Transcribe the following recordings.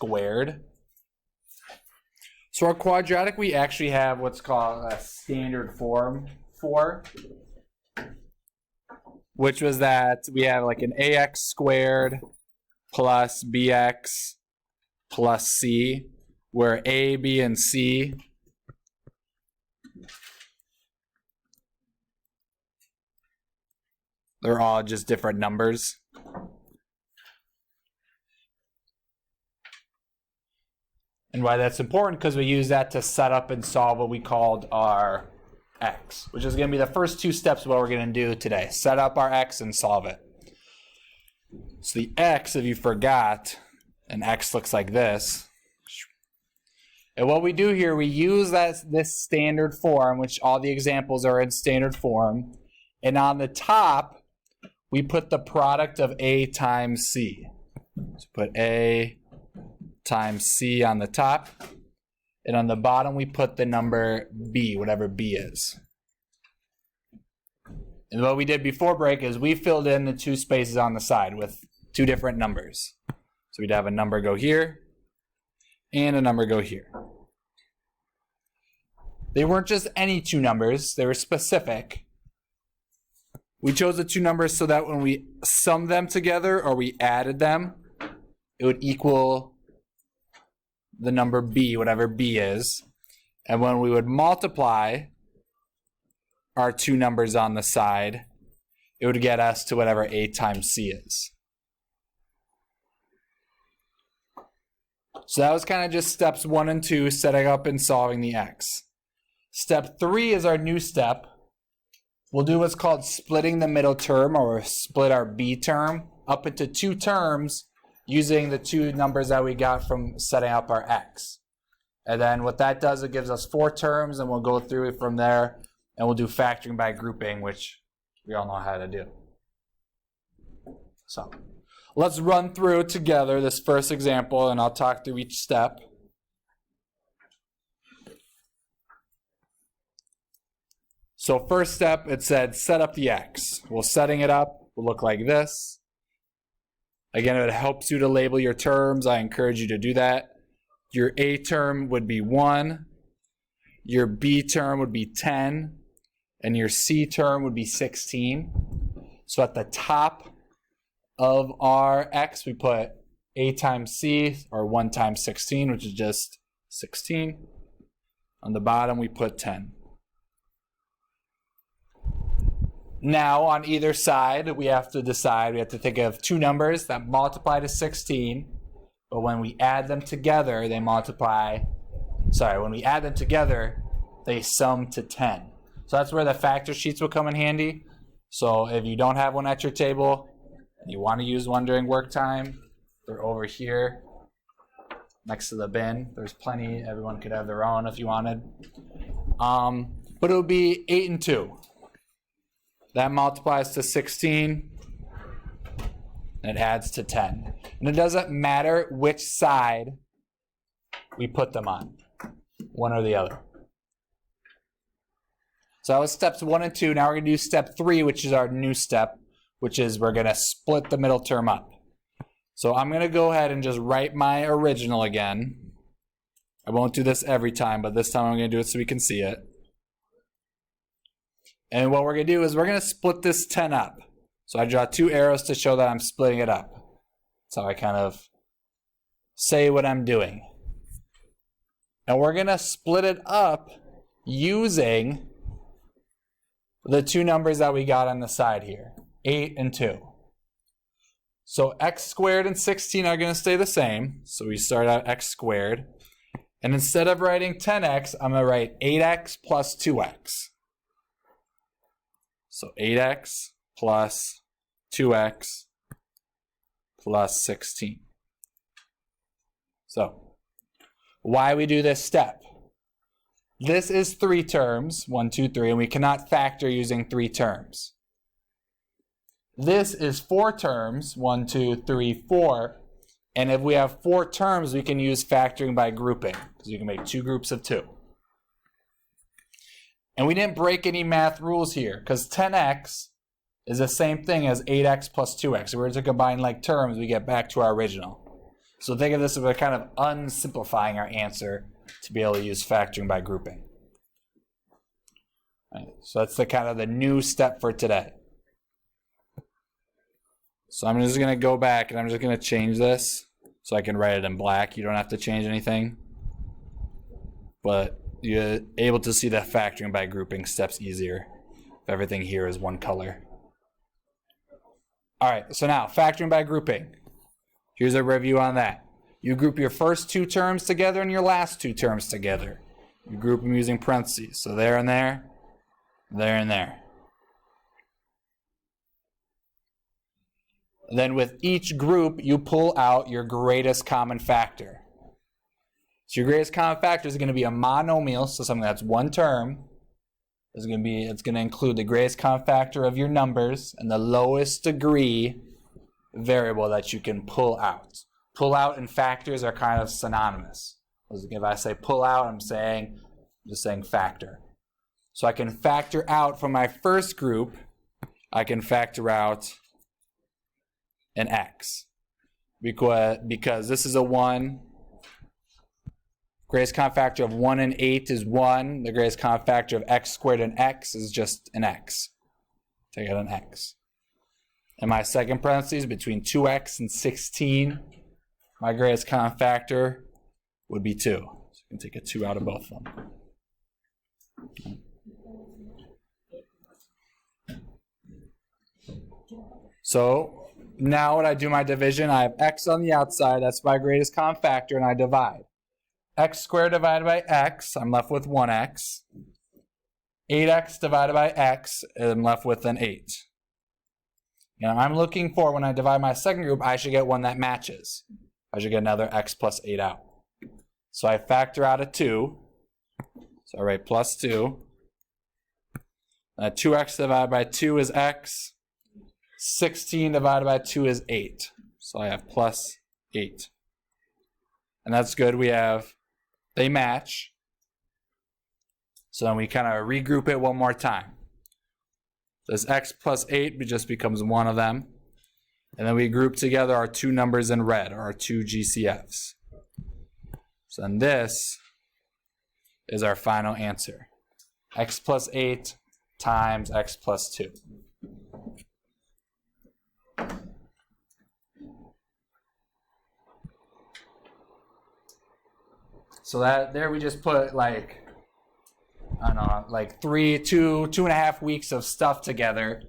squared. So our quadratic we actually have what's called a standard form for, which was that we have like an ax squared plus bx plus c, where a, b, and c they're all just different numbers. And why that's important, because we use that to set up and solve what we called our x, which is going to be the first two steps of what we're going to do today. Set up our x and solve it. So the x, if you forgot, an x looks like this. And what we do here, we use this standard form, which all the examples are in standard form. And on the top, we put the product of a times c. So put a times c on the top. And on the bottom, we put the number b, whatever b is. And what we did before break is we filled in the two spaces on the side with two different numbers. So we'd have a number go here and a number go here. They weren't just any two numbers, they were specific. We chose the two numbers so that when we summed them together or we added them, it would equal the number b, whatever b is. And when we would multiply our two numbers on the side, it would get us to whatever a times c is. So that was kind of just steps 1 and 2, setting up and solving the x. Step 3 is our new step. We'll do what's called splitting the middle term, or split our b term up into two terms using the two numbers that we got from setting up our x. And then what that does, it gives us 4 terms, and we'll go through it from there, and we'll do factoring by grouping, which we all know how to do. So let's run through together this first example, and I'll talk through each step. So first step, it said set up the x. Well, setting it up will look like this. Again, it helps you to label your terms. I encourage you to do that. Your a term would be 1. Your b term would be 10. And your c term would be 16. So at the top of our x, we put a times c, or 1 times 16, which is just 16. On the bottom, we put 10. Now, on either side, we have to decide, we have to think of two numbers that multiply to 16, but when we add them together, they sum to 10. So that's where the factor sheets will come in handy. So if you don't have one at your table, and you want to use one during work time, they're over here next to the bin. There's plenty. Everyone could have their own if you wanted. But it would be 8 and 2. That multiplies to 16, and it adds to 10. And it doesn't matter which side we put them on, one or the other. So that was steps 1 and 2. Now we're going to do step 3, which is our new step, which is we're going to split the middle term up. So I'm going to go ahead and just write my original again. I won't do this every time, but this time I'm going to do it so we can see it. And what we're going to do is we're going to split this 10 up. So I draw 2 arrows to show that I'm splitting it up. That's how I kind of say what I'm doing. And we're going to split it up using the two numbers that we got on the side here, 8 and 2. So x squared and 16 are going to stay the same. So we start out x squared. And instead of writing 10x, I'm going to write 8x plus 2x. So 8x plus 2x plus 16. So why we do this step? This is 3 terms, 1, 2, 3, and we cannot factor using 3 terms. This is 4 terms, 1, 2, 3, 4. And if we have 4 terms, we can use factoring by grouping, because you can make 2 groups of 2. And we didn't break any math rules here, because 10x is the same thing as 8x plus 2x. If we were to combine like terms, we get back to our original. So think of this as we're kind of unsimplifying our answer to be able to use factoring by grouping. All right, so that's the kind of the new step for today. So I'm just going to go back and I'm just going to change this so I can write it in black. You don't have to change anything. But you're able to see the factoring by grouping steps easier if everything here is one color. All right, so now factoring by grouping. Here's a review on that. You group your first two terms together and your last two terms together. You group them using parentheses. So there and there, there and there. Then with each group, you pull out your greatest common factor. So your greatest common factor is going to be a monomial, so something that's one term. It's going to include the greatest common factor of your numbers and the lowest degree variable that you can pull out. Pull out and factors are kind of synonymous. If I say pull out, I'm just saying factor. So I can factor out from my first group, I can factor out an x. Because this is a 1. Greatest common factor of 1 and 8 is 1. The greatest common factor of x squared and x is just an x. Take out an x. And my second parentheses, between 2x and 16, my greatest common factor would be 2. So you can take a 2 out of both of them. So now when I do my division, I have x on the outside. That's my greatest common factor, and I divide. X squared divided by x, I'm left with 1x. 8x divided by x, I'm left with an 8. Now I'm looking for, when I divide my second group, I should get one that matches. I should get another x plus 8 out. So I factor out a 2. So I write plus 2. 2x divided by 2 is x. 16 divided by 2 is 8. So I have plus 8. And that's good. They match. So then we kind of regroup it one more time. This x plus 8 just becomes one of them. And then we group together our two numbers in red, or our two GCFs. So then this is our final answer. X plus 8 times x plus 2. So that there we just put like, I don't know, like 2.5 weeks of stuff together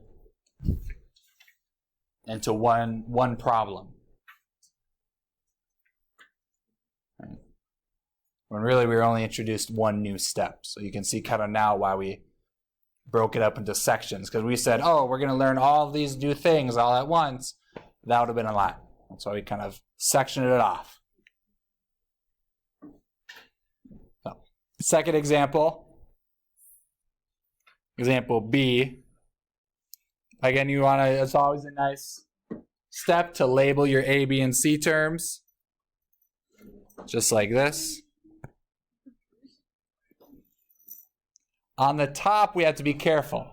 into one problem. Right. When really we were only introduced one new step. So you can see kind of now why we broke it up into sections. Because we said, oh, we're going to learn all of these new things all at once. That would have been a lot. That's why we kind of sectioned it off. So, second example. Example B. Again, it's always a nice step to label your A, B, and C terms. Just like this. On the top, we have to be careful.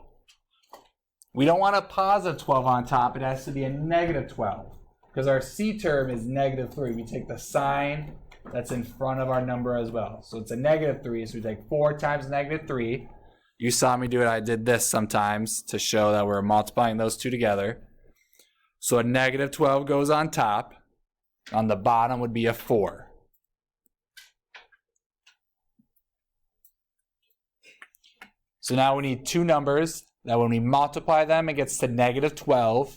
We don't want a positive 12 on top. It has to be a negative 12. Because our C term is negative 3. We take the sign that's in front of our number as well. So it's a negative 3. So we take 4 times negative 3. You saw me do it. I did this sometimes to show that we're multiplying those two together. So a negative 12 goes on top. On the bottom would be a 4. So now we need two numbers that when we multiply them, it gets to negative 12.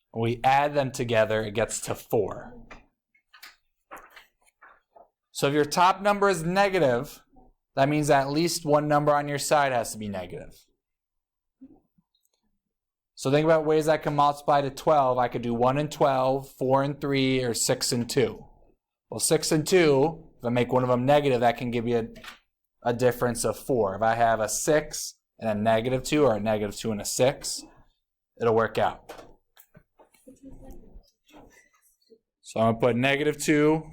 When we add them together, it gets to 4. So if your top number is negative, that means at least one number on your side has to be negative. So think about ways I can multiply to 12. I could do 1 and 12, 4 and 3, or 6 and 2. Well, 6 and 2, if I make one of them negative, that can give you a difference of 4. If I have a 6 and a negative 2, or a negative 2 and a 6, it'll work out. So I'm going to put negative 2,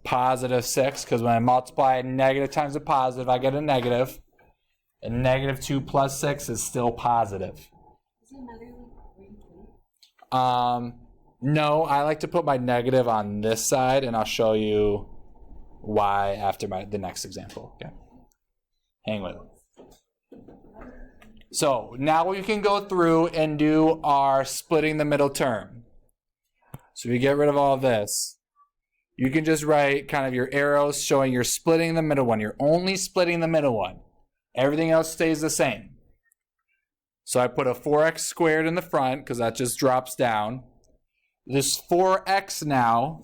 positive 6, because when I multiply negative times a positive, I get a negative. And negative 2 plus 6 is still positive. No, No, I like to put my negative on this side, and I'll show you why after the next example. Okay, hang with it. So now we can go through and do our splitting the middle term. So we get rid of all this. You can just write kind of your arrows showing you're splitting the middle one. You're only splitting the middle one. Everything else stays the same. So I put a 4x squared in the front because that just drops down. This 4x now,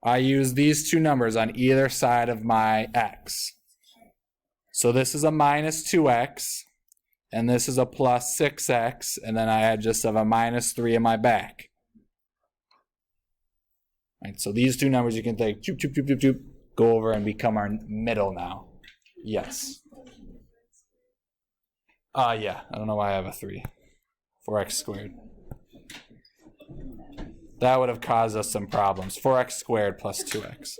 I use these two numbers on either side of my x. So this is a minus 2x, and this is a plus 6x, and then I just have a minus 3 in my back. Right, so these two numbers you can take, go over and become our middle now. Yes. Yeah, I don't know why I have a 3. 4x squared. That would have caused us some problems. 4x squared plus 2x.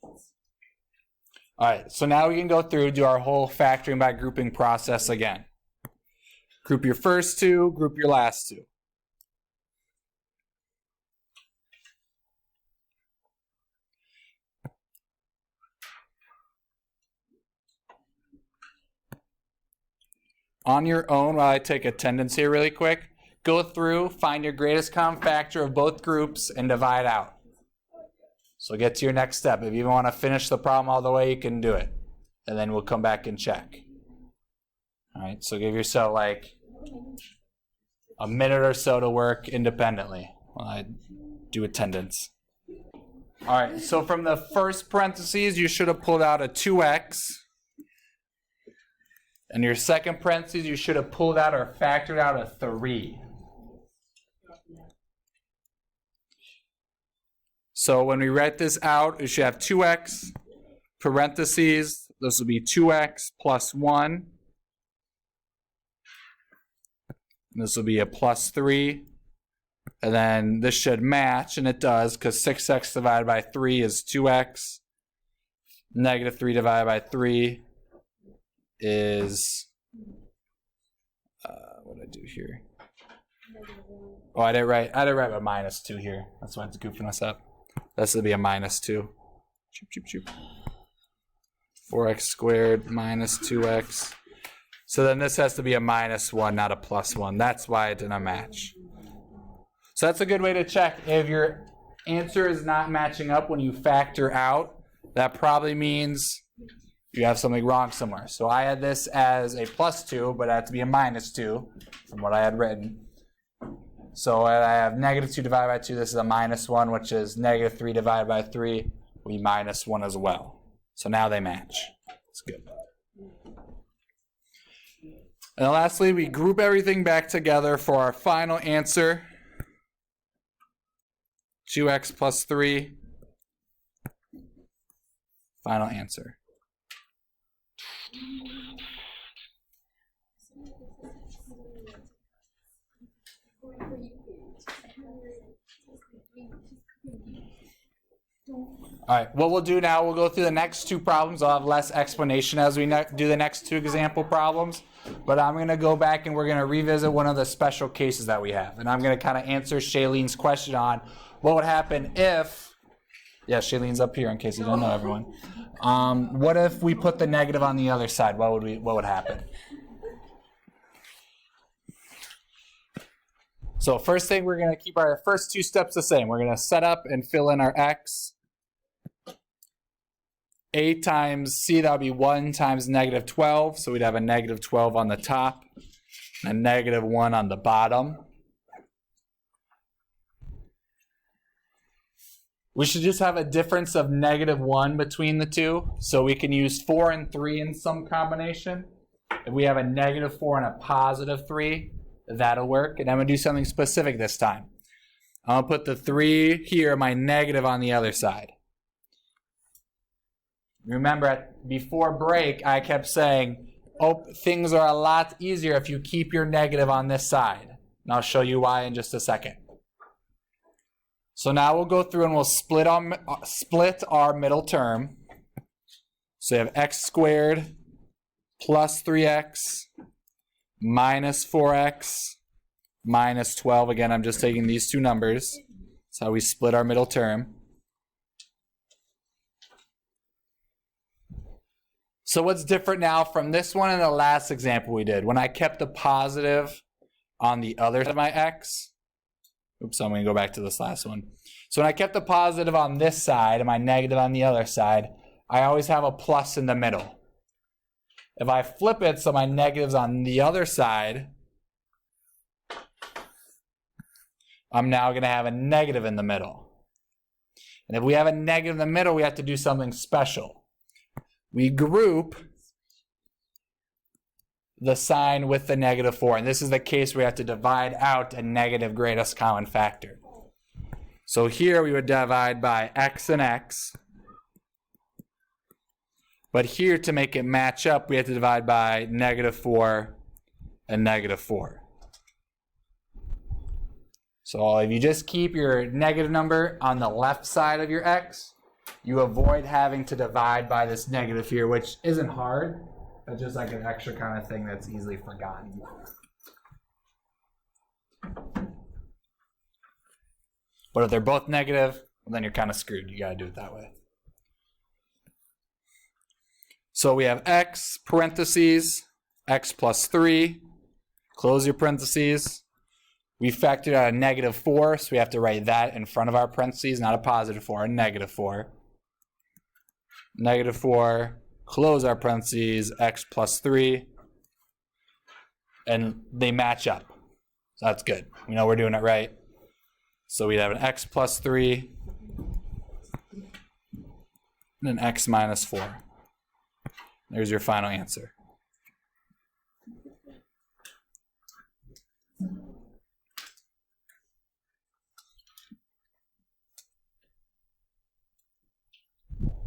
All right, so now we can go through, do our whole factoring by grouping process again. Group your first two, group your last two. On your own, while I take attendance here really quick, go through, find your greatest common factor of both groups, and divide out. So get to your next step. If you want to finish the problem all the way, you can do it. And then we'll come back and check. All right, so give yourself like a minute or so to work independently while I do attendance. All right, so from the first parentheses, you should have pulled out a 2x. And your second parentheses, you should have pulled out or factored out a 3. So when we write this out, we should have 2x, parentheses, this will be 2x plus 1. And this will be a plus 3. And then this should match, and it does, because 6x divided by 3 is 2x. Negative 3 divided by 3 is, what did I do here? Oh, I didn't write a minus 2 here. That's why it's goofing us up. This would be a minus 2. 4x squared minus 2x. So then this has to be a minus 1, not a plus 1. That's why it didn't match. So that's a good way to check. If your answer is not matching up when you factor out, that probably means you have something wrong somewhere. So I had this as a plus 2, but it had to be a minus 2 from what I had written. So I have negative 2 divided by 2. This is a minus 1, which is negative 3 divided by 3. We minus 1 as well. So now they match. That's good. And then lastly, we group everything back together for our final answer. 2x plus 3. Final answer. All right, what we'll do now, we'll go through the next two problems. I'll have less explanation as we do the next two example problems. But I'm going to go back and we're going to revisit one of the special cases that we have. And I'm going to kind of answer Shailene's question on what would happen if, yeah, Shailene's up here in case you don't know everyone. What if we put the negative on the other side? What would happen? So first thing, we're going to keep our first two steps the same. We're going to set up and fill in our x. A times c, that would be 1 times negative 12. So we'd have a negative 12 on the top and a negative 1 on the bottom. We should just have a difference of negative 1 between the two. So we can use 4 and 3 in some combination. If we have a negative 4 and a positive 3, that'll work. And I'm going to do something specific this time. I'll put the 3 here, my negative on the other side. Remember, before break, I kept saying, oh, things are a lot easier if you keep your negative on this side. And I'll show you why in just a second. So now we'll go through and we'll split our middle term. So you have x squared plus 3x minus 4x minus 12. Again, I'm just taking these two numbers. That's how we split our middle term. So what's different now from this one and the last example we did? When I kept the positive on the other side of my x. Oops, I'm going to go back to this last one. So when I kept the positive on this side and my negative on the other side, I always have a plus in the middle. If I flip it so my negative's on the other side, I'm now going to have a negative in the middle. And if we have a negative in the middle, we have to do something special. We group the sign with the negative 4. And this is the case where we have to divide out a negative greatest common factor. So here we would divide by x and x. But here, to make it match up, we have to divide by negative 4 and negative 4. So if you just keep your negative number on the left side of your x, you avoid having to divide by this negative here, which isn't hard, but just like an extra kind of thing that's easily forgotten. But if they're both negative, well, then you're kind of screwed. You got to do it that way. So we have x, parentheses, x plus 3, close your parentheses. We factored out a negative 4, so we have to write that in front of our parentheses, not a positive 4, a negative 4. Negative 4, close our parentheses, x plus 3, and they match up. So that's good. We know we're doing it right. So we'd have an x plus 3 and an x minus 4. There's your final answer.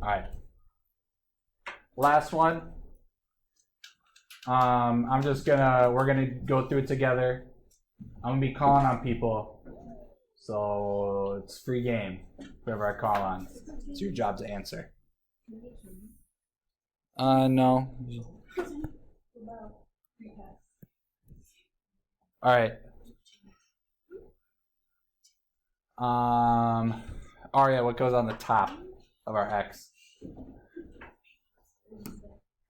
All right. Last one. We're gonna go through it together. I'm gonna be calling on people. So it's free game. Whoever I call on. It's your job to answer. No. All right. Aria, what goes on the top of our x?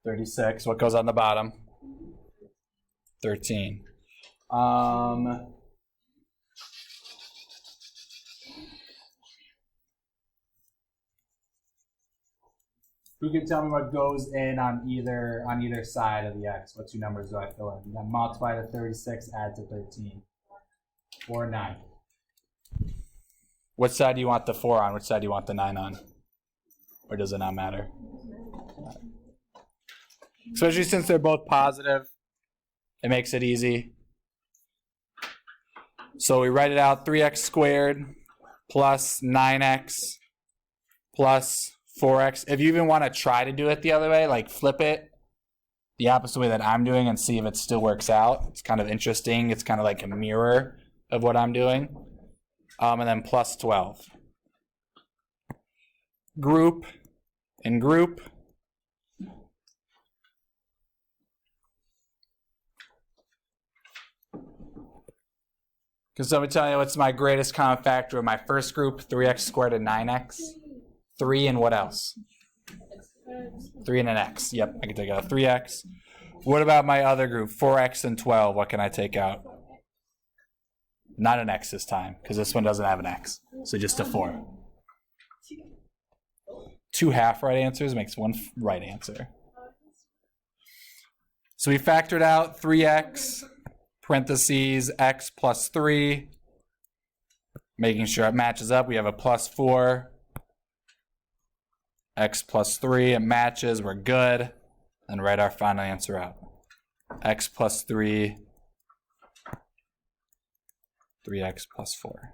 36. What goes on the bottom? 13. Who can tell me what goes in on either side of the x? What two numbers do I fill in? Then multiply to 36, add to 13. 4, 9. Which side do you want the 4 on? Which side do you want the 9 on? Or does it not matter? Especially since they're both positive, it makes it easy. So we write it out, 3x squared plus 9x plus 4x. If you even want to try to do it the other way, like flip it the opposite way that I'm doing and see if it still works out. It's kind of interesting. It's kind of like a mirror of what I'm doing. And then plus 12. Group and group. Because let me tell you what's my greatest common factor of my first group, 3x squared and 9x. 3 and what else? 3 and an x. Yep, I can take out 3x. What about my other group, 4x and 12? What can I take out? Not an x this time, because this one doesn't have an x. So just a 4. 2 half right answers makes 1 right answer. So we factored out 3x, parentheses, x plus 3. Making sure it matches up. We have a plus 4. X plus 3, it matches, we're good. And write our final answer out. X plus 3, 3x plus 4.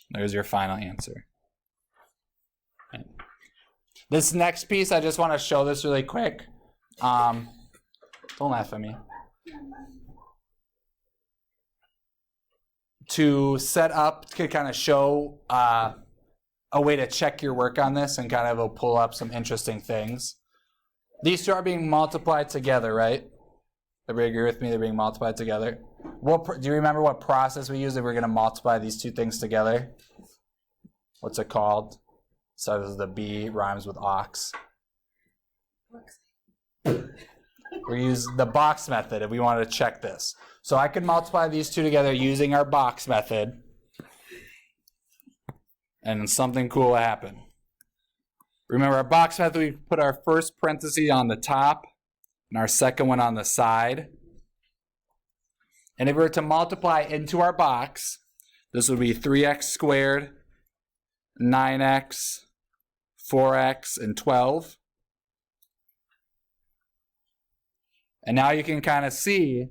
There's your final answer. Right. This next piece, I just want to show this really quick. Don't laugh at me. To set up, to kind of show a way to check your work on this and kind of will pull up some interesting things. These two are being multiplied together, right? Everybody agree with me? They're being multiplied together. Do you remember what process we use if we're going to multiply these two things together? What's it called? So as the B rhymes with ox. We use the box method if we wanted to check this. So I could multiply these two together using our box method. And something cool will happen. Remember our box method, we put our first parenthesis on the top and our second one on the side. And if we were to multiply into our box, this would be 3x squared, 9x, 4x, and 12. And now you can kind of see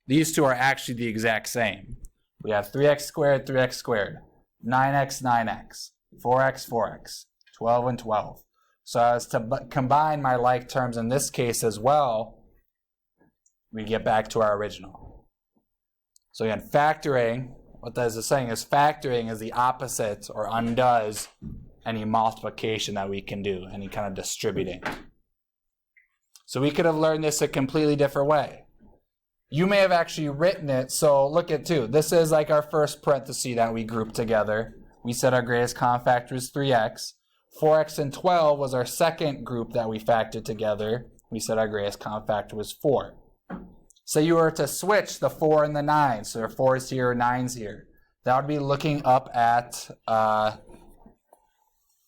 these two are actually the exact same. We have 3x squared, 9x, 9x, 4x, 4x, 12, and 12. So as to combine my like terms in this case as well, we get back to our original. So again, factoring, what this is saying is factoring is the opposite or undoes any multiplication that we can do, any kind of distributing. So we could have learned this a completely different way. You may have actually written it, so look at 2. This is like our first parenthesis that we grouped together. We said our greatest common factor is 3x. 4x and 12 was our second group that we factored together. We said our greatest common factor was 4. So you were to switch the 4 and the 9, so your 4 is here, 9's here. That would be looking up at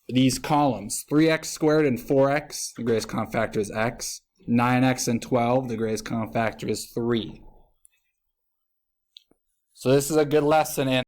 these columns. 3x squared and 4x, the greatest common factor is x. 9x and 12, the greatest common factor is 3. So this is a good lesson in